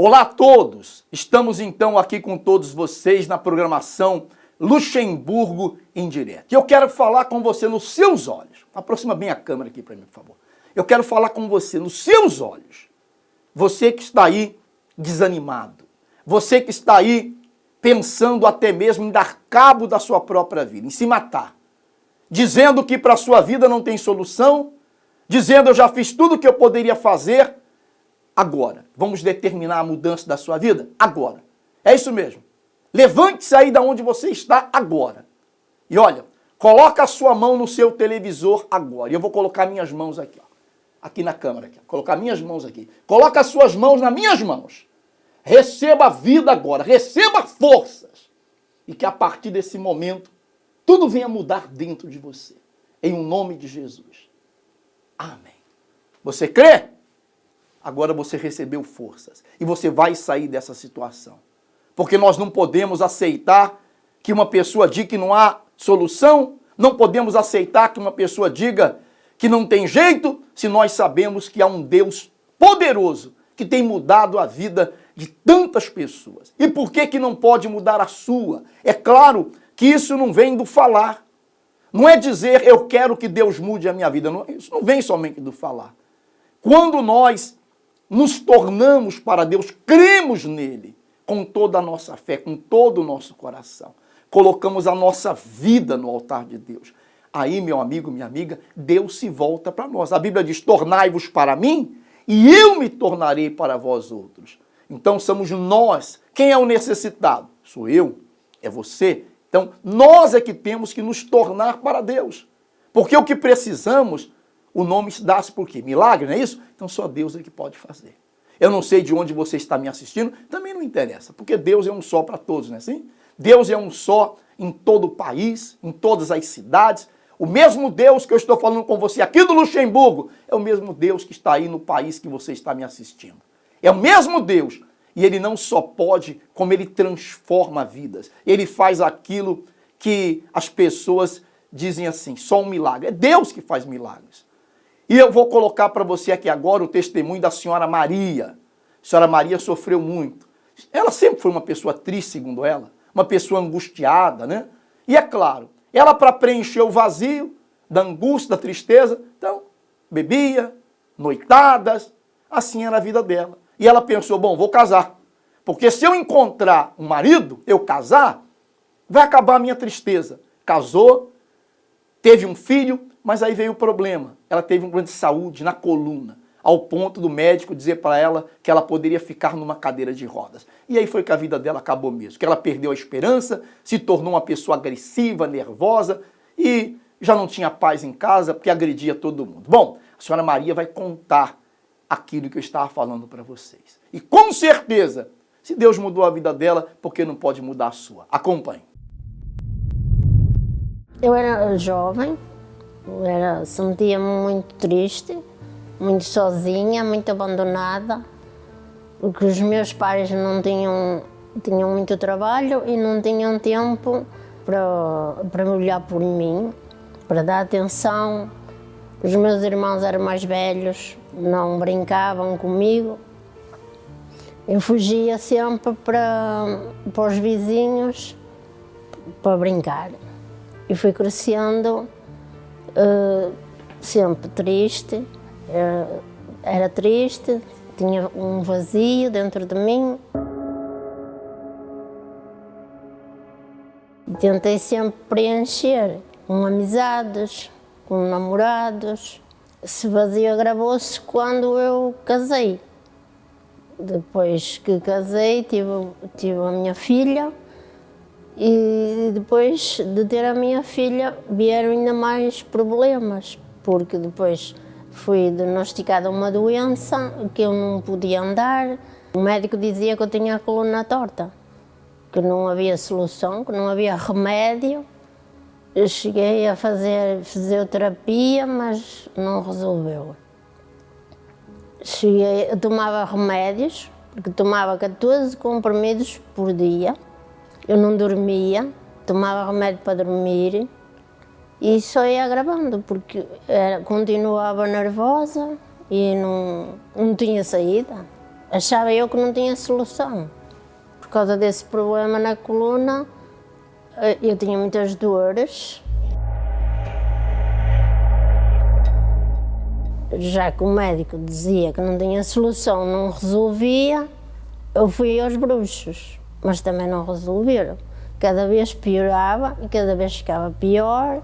Olá a todos! Estamos então aqui com todos vocês na programação Luxemburgo em Direto. E eu quero falar com você nos seus olhos. Aproxima bem a câmera aqui para mim, por favor. Eu quero falar com você nos seus olhos. Você que está aí desanimado. Você que está aí pensando até mesmo em dar cabo da sua própria vida, em se matar. Dizendo que para a sua vida não tem solução. Dizendo eu já fiz tudo o que eu poderia fazer. Agora, vamos determinar a mudança da sua vida? Agora. É isso mesmo. Levante-se aí da onde você está agora. E olha, coloca a sua mão no seu televisor agora. E eu vou colocar minhas mãos aqui, ó. Aqui na câmera, aqui. Colocar minhas mãos aqui. Coloca as suas mãos nas minhas mãos. Receba a vida agora. Receba forças. E que a partir desse momento, tudo venha mudar dentro de você. Em um nome de Jesus. Amém. Você crê? Agora você recebeu forças e você vai sair dessa situação. Porque nós não podemos aceitar que uma pessoa diga que não há solução, não podemos aceitar que uma pessoa diga que não tem jeito, se nós sabemos que há um Deus poderoso que tem mudado a vida de tantas pessoas. E por que não pode mudar a sua? É claro que isso não vem do falar. Não é dizer eu quero que Deus mude a minha vida. Isso não vem somente do falar. Quando nós nos tornamos para Deus, cremos nele com toda a nossa fé, com todo o nosso coração. Colocamos a nossa vida no altar de Deus. Aí, meu amigo, minha amiga, Deus se volta para nós. A Bíblia diz, tornai-vos para mim e eu me tornarei para vós outros. Então somos nós. Quem é o necessitado? Sou eu, é você. Então nós é que temos que nos tornar para Deus. Porque o que precisamos... O nome se dá-se por quê? Milagre, não é isso? Então só Deus é que pode fazer. Eu não sei de onde você está me assistindo, também não interessa, porque Deus é um só para todos, não é assim? Deus é um só em todo o país, em todas as cidades. O mesmo Deus que eu estou falando com você aqui do Luxemburgo, é o mesmo Deus que está aí no país que você está me assistindo. É o mesmo Deus. E ele não só pode, como ele transforma vidas. Ele faz aquilo que as pessoas dizem assim, só um milagre. É Deus que faz milagres. E eu vou colocar para você aqui agora o testemunho da senhora Maria. A senhora Maria sofreu muito. Ela sempre foi uma pessoa triste, segundo ela. Uma pessoa angustiada, né? E é claro, ela para preencher o vazio da angústia, da tristeza, então, bebia, noitadas, assim era a vida dela. E ela pensou, bom, vou casar. Porque se eu encontrar um marido, eu casar, vai acabar a minha tristeza. Casou, teve um filho, mas aí veio o problema. Ela teve um problema de saúde na coluna, ao ponto do médico dizer para ela que ela poderia ficar numa cadeira de rodas. E aí foi que a vida dela acabou mesmo, que ela perdeu a esperança, se tornou uma pessoa agressiva, nervosa e já não tinha paz em casa porque agredia todo mundo. Bom, a senhora Maria vai contar aquilo que eu estava falando para vocês. E com certeza, se Deus mudou a vida dela, por que não pode mudar a sua? Acompanhe. Eu era jovem, sentia-me muito triste, muito sozinha, muito abandonada, porque os meus pais não tinham muito trabalho e não tinham tempo para olhar por mim, para dar atenção. Os meus irmãos eram mais velhos, não brincavam comigo. Eu fugia sempre para os vizinhos para brincar. E fui crescendo sempre triste, era triste, tinha um vazio dentro de mim. Tentei sempre preencher com amizades, com namorados. Esse vazio agravou-se quando eu casei. Depois que casei, tive a minha filha. E depois de ter a minha filha vieram ainda mais problemas, porque depois fui diagnosticada uma doença que eu não podia andar. O médico dizia que eu tinha a coluna torta, que não havia solução, que não havia remédio. Eu cheguei a fazer fisioterapia, mas não resolveu. Eu tomava remédios, porque tomava 14 comprimidos por dia. Eu não dormia, tomava remédio para dormir e só ia agravando, porque continuava nervosa e não tinha saída. Achava eu que não tinha solução. Por causa desse problema na coluna, eu tinha muitas dores. Já que o médico dizia que não tinha solução, não resolvia, eu fui aos bruxos, mas também não resolveram. Cada vez piorava e cada vez ficava pior,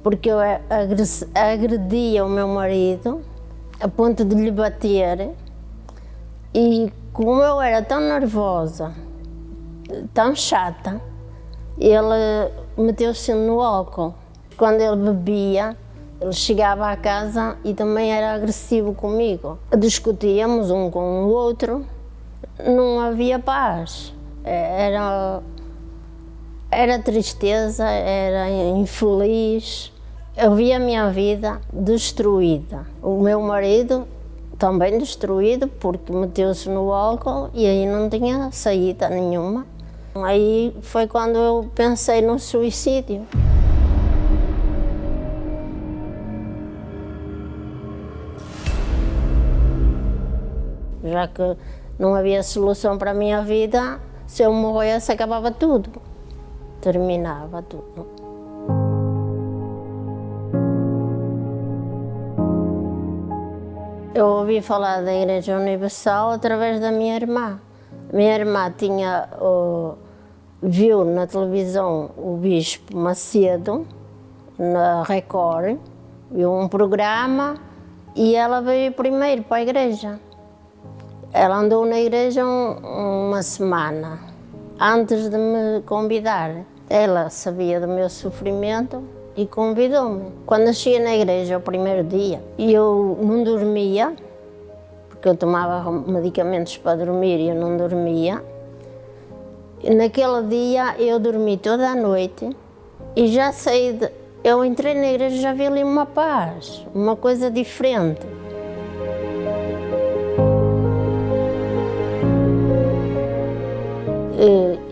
porque eu agredia o meu marido a ponto de lhe bater, e como eu era tão nervosa, tão chata, ele meteu-se no álcool. Quando ele bebia, ele chegava à casa e também era agressivo comigo. Discutíamos um com o outro, não havia paz. Era tristeza, era infeliz. Eu via a minha vida destruída. O meu marido também destruído, porque meteu-se no álcool e aí não tinha saída nenhuma. Aí foi quando eu pensei no suicídio. Já que não havia solução para a minha vida, se eu morresse acabava tudo, terminava tudo. Eu ouvi falar da Igreja Universal através da minha irmã. Minha irmã viu na televisão o Bispo Macedo, na Record, viu um programa e ela veio primeiro para a igreja. Ela andou na igreja uma semana, antes de me convidar. Ela sabia do meu sofrimento e convidou-me. Quando eu cheguei na igreja, o primeiro dia, eu não dormia, porque eu tomava medicamentos para dormir e eu não dormia. E naquele dia eu dormi toda a noite e já saí eu entrei na igreja e já vi ali uma paz, uma coisa diferente.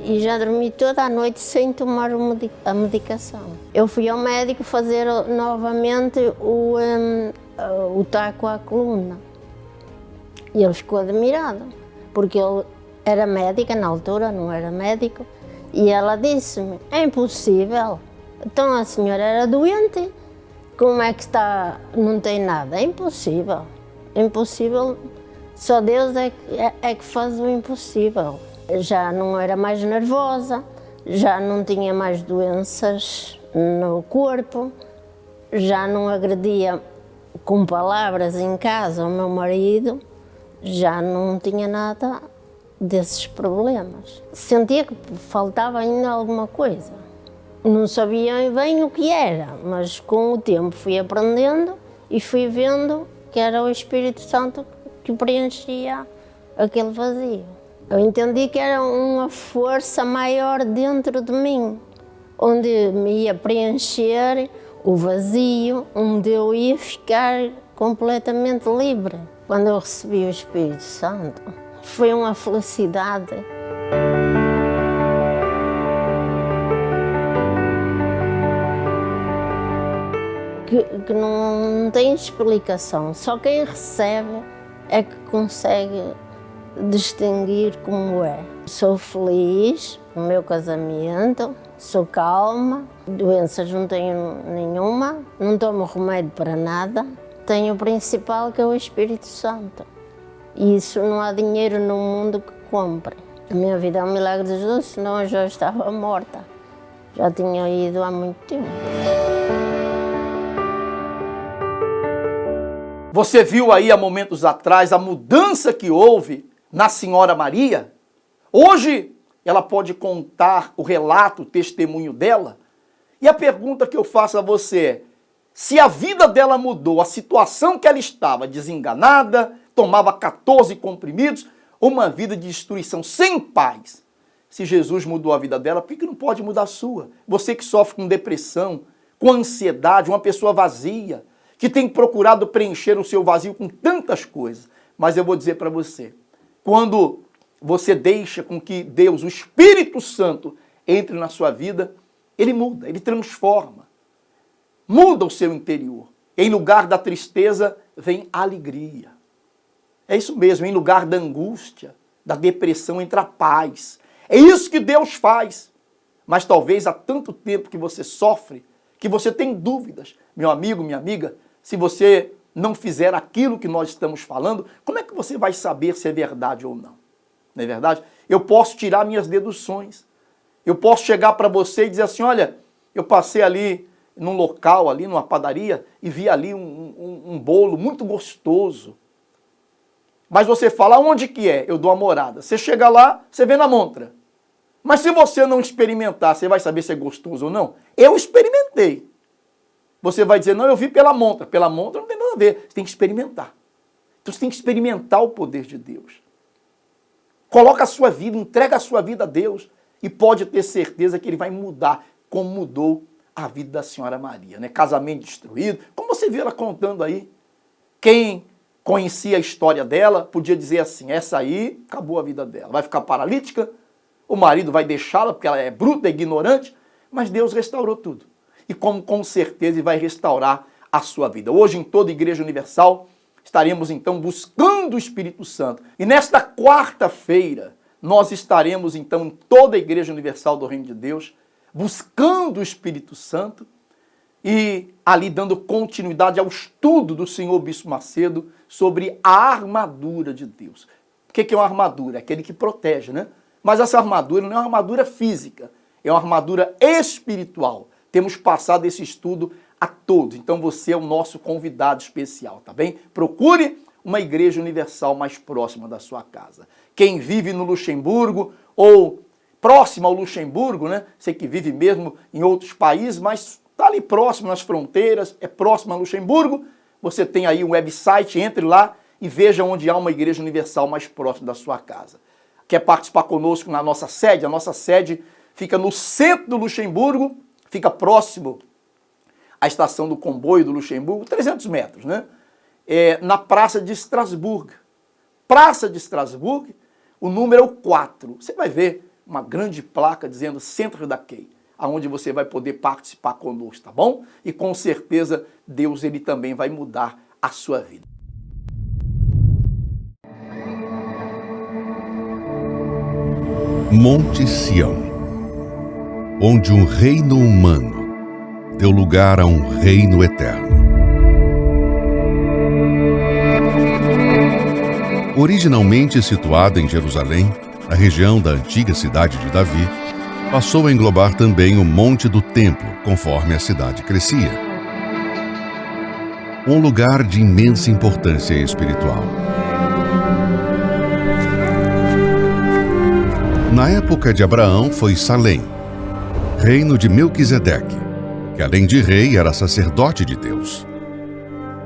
E já dormi toda a noite sem tomar a medicação. Eu fui ao médico fazer novamente o taco à coluna. E ele ficou admirado, porque ele era médica na altura, não era médico, e ela disse-me, é impossível. Então a senhora era doente, como é que está, não tem nada? É impossível, impossível, só Deus é que faz o impossível. Já não era mais nervosa, já não tinha mais doenças no corpo, já não agredia com palavras em casa o meu marido, já não tinha nada desses problemas. Sentia que faltava ainda alguma coisa. Não sabia bem o que era, mas com o tempo fui aprendendo e fui vendo que era o Espírito Santo que preenchia aquele vazio. Eu entendi que era uma força maior dentro de mim, onde me ia preencher o vazio, onde eu ia ficar completamente livre. Quando eu recebi o Espírito Santo, foi uma felicidade. Que não tem explicação, só quem recebe é que consegue distinguir como é. Sou feliz no meu casamento, sou calma, doenças não tenho nenhuma, não tomo remédio para nada. Tenho o principal, que é o Espírito Santo. E isso não há dinheiro no mundo que compre. A minha vida é um milagre de Jesus, senão eu já estava morta. Já tinha ido há muito tempo. Você viu aí há momentos atrás a mudança que houve na Senhora Maria? Hoje ela pode contar o relato, o testemunho dela. E a pergunta que eu faço a você é, se a vida dela mudou, a situação que ela estava desenganada, tomava 14 comprimidos, uma vida de destruição, sem paz. Se Jesus mudou a vida dela, por que não pode mudar a sua? Você que sofre com depressão, com ansiedade, uma pessoa vazia, que tem procurado preencher o seu vazio com tantas coisas. Mas eu vou dizer para você, quando você deixa com que Deus, o Espírito Santo, entre na sua vida, ele muda, ele transforma. Muda o seu interior. Em lugar da tristeza, vem alegria. É isso mesmo, em lugar da angústia, da depressão, entra a paz. É isso que Deus faz. Mas talvez há tanto tempo que você sofre, que você tem dúvidas. Meu amigo, minha amiga, se você não fizer aquilo que nós estamos falando, como é que você vai saber se é verdade ou não? Não é verdade? Eu posso tirar minhas deduções. Eu posso chegar para você e dizer assim, olha, eu passei ali num local, ali numa padaria, e vi ali um bolo muito gostoso. Mas você fala, onde que é? Eu dou uma morada. Você chega lá, você vê na montra. Mas se você não experimentar, você vai saber se é gostoso ou não? Eu experimentei. Você vai dizer, não, eu vi pela montra. Pela montra não tem nada a ver. Você tem que experimentar. Então você tem que experimentar o poder de Deus. Coloca a sua vida, entrega a sua vida a Deus e pode ter certeza que Ele vai mudar, como mudou a vida da senhora Maria, né? Casamento destruído, como você viu ela contando aí. Quem conhecia a história dela podia dizer assim, essa aí acabou a vida dela, vai ficar paralítica, o marido vai deixá-la porque ela é bruta, é ignorante, mas Deus restaurou tudo. E como com certeza Ele vai restaurar a sua vida. Hoje em toda a Igreja Universal estaremos então buscando o Espírito Santo. E nesta quarta-feira nós estaremos então em toda a Igreja Universal do Reino de Deus buscando o Espírito Santo e ali dando continuidade ao estudo do senhor Bispo Macedo sobre a armadura de Deus. O que é uma armadura? É aquele que protege, né? Mas essa armadura não é uma armadura física, é uma armadura espiritual. Temos passado esse estudo a todos, então você é o nosso convidado especial, tá bem? Procure uma Igreja Universal mais próxima da sua casa. Quem vive no Luxemburgo ou próximo ao Luxemburgo, né? Você que vive mesmo em outros países, mas está ali próximo nas fronteiras, é próximo a Luxemburgo, você tem aí um website, entre lá e veja onde há uma Igreja Universal mais próxima da sua casa. Quer participar conosco na nossa sede? A nossa sede fica no centro do Luxemburgo, fica próximo à estação do comboio do Luxemburgo, 300 metros, né? Na Praça de Estrasburgo. Praça de Estrasburgo, o número 4. Você vai ver uma grande placa dizendo Centro da Key, aonde você vai poder participar conosco, tá bom? E com certeza Deus ele também vai mudar a sua vida. Monte Sião, onde um reino humano deu lugar a um reino eterno. Originalmente situada em Jerusalém, a região da antiga cidade de Davi, passou a englobar também o Monte do Templo, conforme a cidade crescia. Um lugar de imensa importância espiritual. Na época de Abraão foi Salém, reino de Melquisedeque, que além de rei era sacerdote de Deus.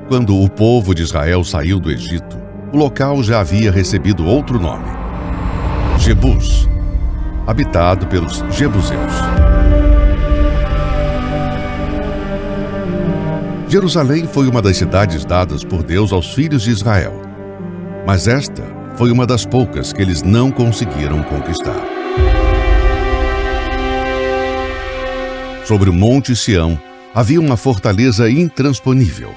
Quando o povo de Israel saiu do Egito, o local já havia recebido outro nome, Jebus, habitado pelos Jebuseus. Jerusalém foi uma das cidades dadas por Deus aos filhos de Israel, mas esta foi uma das poucas que eles não conseguiram conquistar. Sobre o Monte Sião havia uma fortaleza intransponível.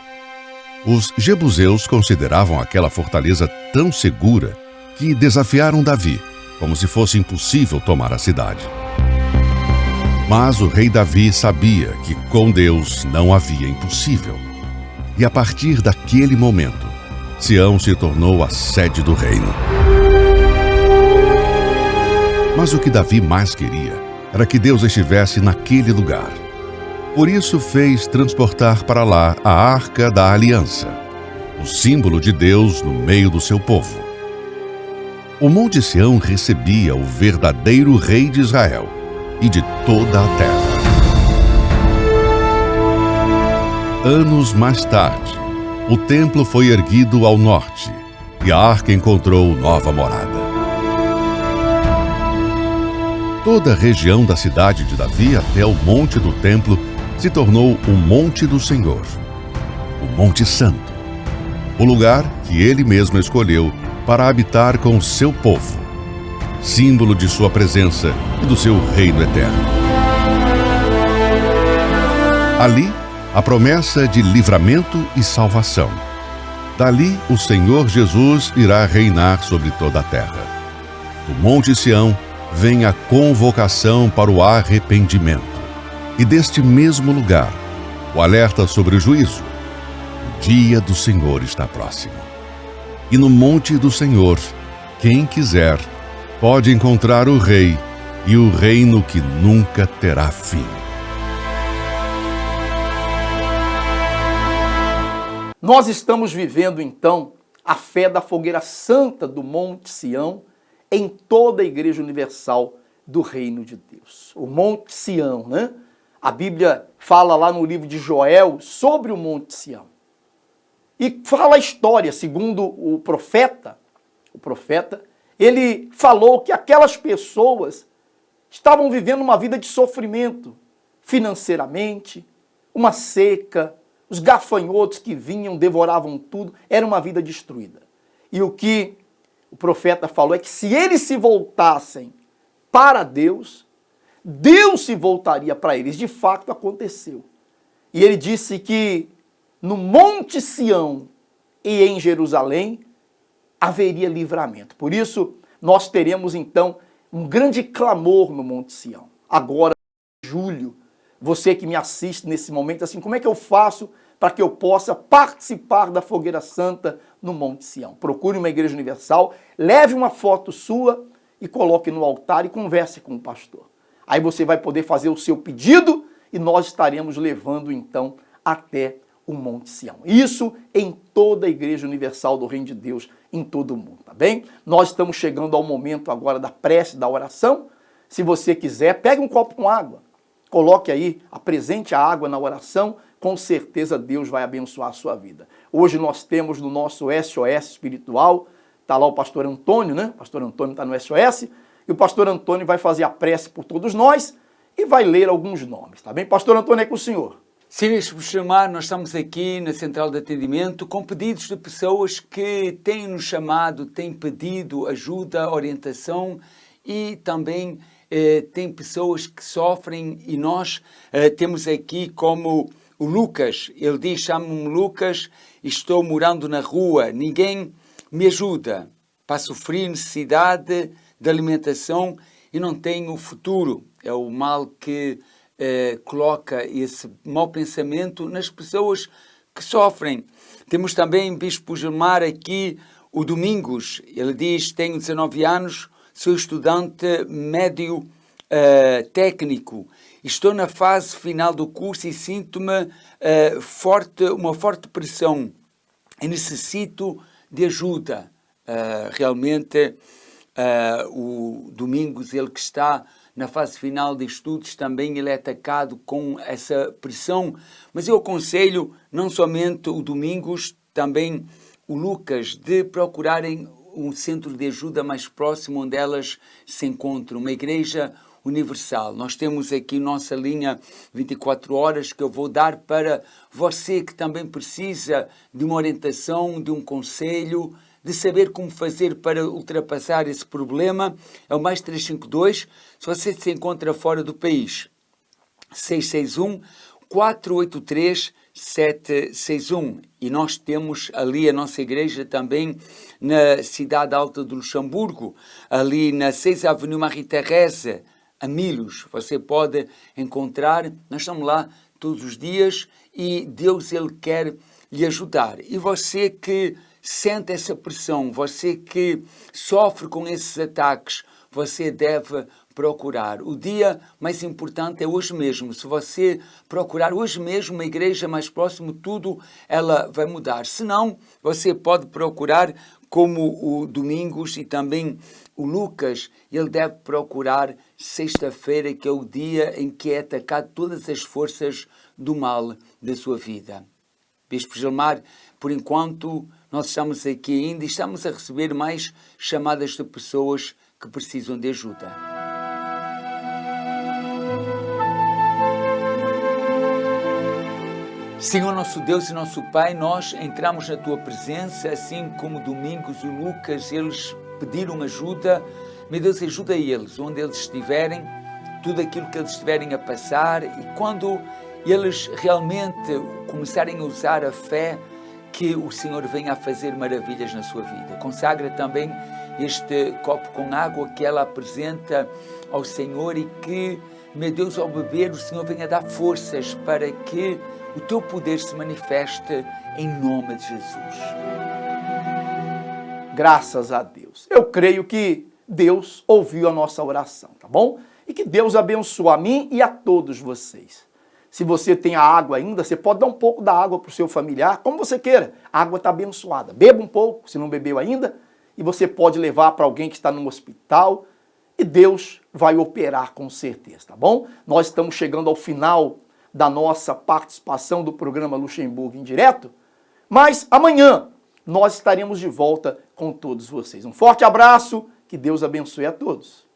Os jebuseus consideravam aquela fortaleza tão segura que desafiaram Davi, como se fosse impossível tomar a cidade. Mas o rei Davi sabia que com Deus não havia impossível. E a partir daquele momento, Sião se tornou a sede do reino. Mas o que Davi mais queria era que Deus estivesse naquele lugar. Por isso fez transportar para lá a Arca da Aliança, o símbolo de Deus no meio do seu povo. O Monte Sião recebia o verdadeiro rei de Israel e de toda a terra. Anos mais tarde, o templo foi erguido ao norte e a arca encontrou nova morada. Toda a região da cidade de Davi até o Monte do Templo se tornou o Monte do Senhor, o Monte Santo, o lugar que ele mesmo escolheu para habitar com o seu povo, símbolo de sua presença e do seu reino eterno. Ali, a promessa de livramento e salvação, Dali, o Senhor Jesus irá reinar sobre toda a terra. Do Monte Sião vem a convocação para o arrependimento. E deste mesmo lugar, o alerta sobre o juízo. O dia do Senhor está próximo. E no monte do Senhor, quem quiser, pode encontrar o Rei e o reino que nunca terá fim. Nós estamos vivendo, então, a fé da fogueira santa do Monte Sião em toda a Igreja Universal do Reino de Deus. O Monte Sião, né? A Bíblia fala lá no livro de Joel sobre o Monte Sião. E fala a história, segundo o profeta, ele falou que aquelas pessoas estavam vivendo uma vida de sofrimento financeiramente, uma seca, os gafanhotos que vinham, devoravam tudo, era uma vida destruída. E o que o profeta falou é que se eles se voltassem para Deus, Deus se voltaria para eles. De fato, aconteceu. E ele disse que no Monte Sião e em Jerusalém haveria livramento. Por isso, nós teremos então um grande clamor no Monte Sião. Agora, em julho, você que me assiste nesse momento, assim, como é que eu faço para que eu possa participar da fogueira santa no Monte Sião? Procure uma igreja universal, leve uma foto sua e coloque no altar e converse com o pastor. Aí você vai poder fazer o seu pedido e nós estaremos levando então até o Monte Sião. Isso em toda a Igreja Universal do Reino de Deus, em todo o mundo, tá bem? Nós estamos chegando ao momento agora da prece, da oração. Se você quiser, pegue um copo com água, coloque aí, apresente a água na oração, com certeza Deus vai abençoar a sua vida. Hoje nós temos no nosso SOS espiritual, está lá o pastor Antônio, né? O pastor Antônio está no SOS, e o pastor Antônio vai fazer a prece por todos nós e vai ler alguns nomes, tá bem? Pastor Antônio, é com o senhor. Sim, deixe-me chamar, nós estamos aqui na Central de Atendimento com pedidos de pessoas que têm nos chamado, têm pedido ajuda, orientação e também tem pessoas que sofrem e nós temos aqui como o Lucas, ele diz, chamo-me Lucas e estou morando na rua, ninguém me ajuda, para sofrer necessidade de alimentação e não tenho futuro. É o mal que coloca esse mau pensamento nas pessoas que sofrem. Temos também Bispo Gilmar aqui, o Domingos, ele diz, tenho 19 anos, sou estudante médio técnico, estou na fase final do curso e sinto-me uma forte pressão e necessito de ajuda. Realmente, o Domingos, ele que está na fase final de estudos, também ele é atacado com essa pressão. Mas eu aconselho não somente o Domingos, também o Lucas, de procurarem um centro de ajuda mais próximo onde elas se encontram, uma igreja universal. Nós temos aqui nossa linha 24 horas que eu vou dar para você que também precisa de uma orientação, de um conselho, de saber como fazer para ultrapassar esse problema. É o mais 352, se você se encontra fora do país. 661-483-761. E nós temos ali a nossa igreja também na Cidade Alta do Luxemburgo, ali na 6 Avenue Marie-Thérèse, a Milos. Você pode encontrar, nós estamos lá todos os dias e Deus, ele quer lhe ajudar. E você que sente essa pressão, você que sofre com esses ataques, você deve procurar. O dia mais importante é hoje mesmo. Se você procurar hoje mesmo uma igreja mais próxima, tudo ela vai mudar. Se não, você pode procurar como o Domingos e também o Lucas, ele deve procurar sexta-feira, que é o dia em que é atacado todas as forças do mal da sua vida. Bispo Gilmar, por enquanto, nós estamos aqui ainda e estamos a receber mais chamadas de pessoas que precisam de ajuda. Senhor nosso Deus e nosso Pai, nós entramos na Tua presença, assim como Domingos e Lucas, eles pediram ajuda. Meu Deus, ajuda eles, onde eles estiverem, tudo aquilo que eles estiverem a passar, e quando eles realmente começarem a usar a fé, que o Senhor venha a fazer maravilhas na sua vida. Consagra também este copo com água que ela apresenta ao Senhor e que, meu Deus, ao beber, o Senhor venha dar forças para que o teu poder se manifeste em nome de Jesus. Graças a Deus. Eu creio que Deus ouviu a nossa oração, tá bom? E que Deus abençoe a mim e a todos vocês. Se você tem a água ainda, você pode dar um pouco da água para o seu familiar, como você queira. A água está abençoada. Beba um pouco, se não bebeu ainda, e você pode levar para alguém que está no hospital, e Deus vai operar com certeza, tá bom? Nós estamos chegando ao final da nossa participação do programa Luxemburgo em Direto, mas amanhã nós estaremos de volta com todos vocês. Um forte abraço, que Deus abençoe a todos.